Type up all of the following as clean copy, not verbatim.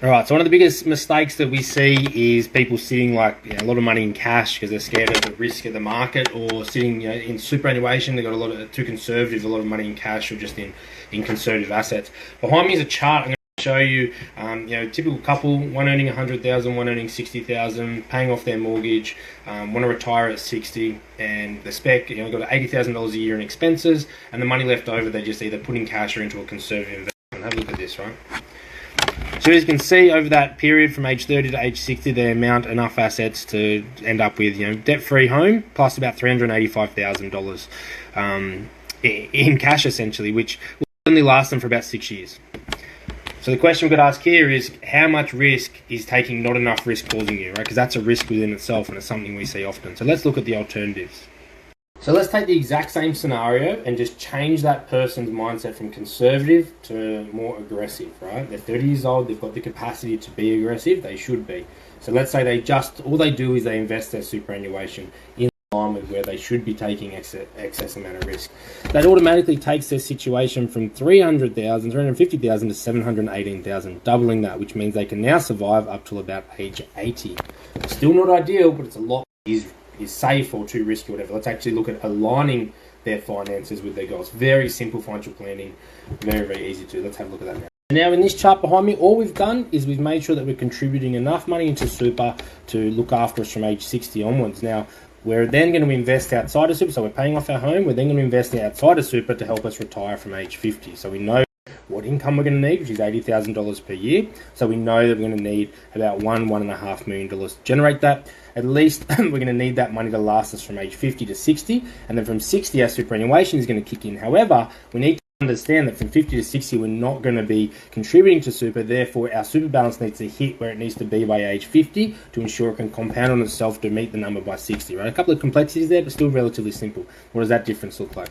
All right, so one of the biggest mistakes that we see is people sitting a lot of money in cash because they're scared of the risk of the market, or sitting in superannuation. They've got too conservative, a lot of money in cash or just in conservative assets. Behind me is a chart. I'm going to show you, typical couple, one earning 100,000, one earning 60,000, paying off their mortgage, want to retire at 60, and the spec, got $80,000 a year in expenses, and the money left over they just either put in cash or into a conservative investment. Have a look at this, right? So as you can see, over that period from age 30 to age 60, they amount enough assets to end up with, debt-free home plus about $385,000 in cash, essentially, which will only last them for about 6 years. So the question we've got to ask here is, how much risk is taking not enough risk causing you, right? Because that's a risk within itself, and it's something we see often. So let's look at the alternatives. So let's take the exact same scenario and just change that person's mindset from conservative to more aggressive, right? They're 30 years old, they've got the capacity to be aggressive, they should be. So let's say all they do is they invest their superannuation in line with where they should be taking excess amount of risk. That automatically takes their situation from 350,000 to 718,000, doubling that, which means they can now survive up till about age 80. Still not ideal, but it's a lot easier. Is safe or too risky or whatever. Let's actually look at aligning their finances with their goals. Very simple financial planning, very, very easy to. Let's have a look at that now. Now in this chart behind me, all we've done is we've made sure that we're contributing enough money into super to look after us from age 60 onwards. Now, we're then going to invest outside of super, so we're paying off our home. We're then going to invest outside of super to help us retire from age 50. So we know what income we're going to need, which is $80,000 per year. So we know that we're going to need about $1.5 million to generate that. At least we're going to need that money to last us from age 50 to 60, and then from 60 our superannuation is going to kick in. However, we need to understand that from 50 to 60 we're not going to be contributing to super, therefore our super balance needs to hit where it needs to be by age 50 to ensure it can compound on itself to meet the number by 60, right? A couple of complexities there, but still relatively simple. What does that difference look like?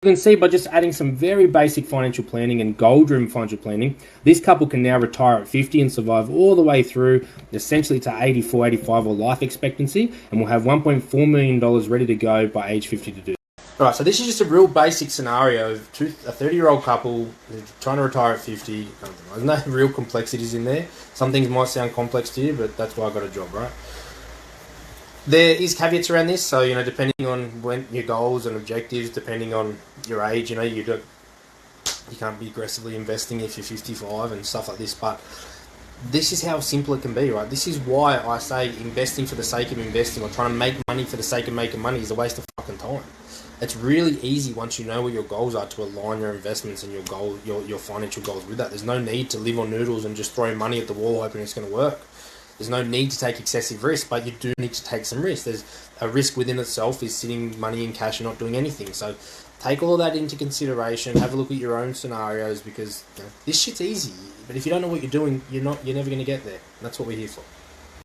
You can see by just adding some very basic financial planning and goal-driven financial planning, this couple can now retire at 50 and survive all the way through essentially to 84, 85 or life expectancy, and will have $1.4 million ready to go by age 50 to do. Alright, so this is just a real basic scenario of a 30-year-old couple trying to retire at 50. There's no real complexities in there. Some things might sound complex to you, but that's why I got a job, right? There is caveats around this, so depending on when your goals and objectives, depending on your age, you can't be aggressively investing if you're 55 and stuff like this. But this is how simple it can be, right? This is why I say investing for the sake of investing, or trying to make money for the sake of making money, is a waste of fucking time. It's really easy once you know what your goals are to align your investments and your financial goals with that. There's no need to live on noodles and just throw money at the wall hoping it's going to work. There's no need to take excessive risk, but you do need to take some risk. There's a risk within itself is sitting money in cash and not doing anything. So take all of that into consideration. Have a look at your own scenarios, because this shit's easy. But if you don't know what you're doing, you're never going to get there. And that's what we're here for.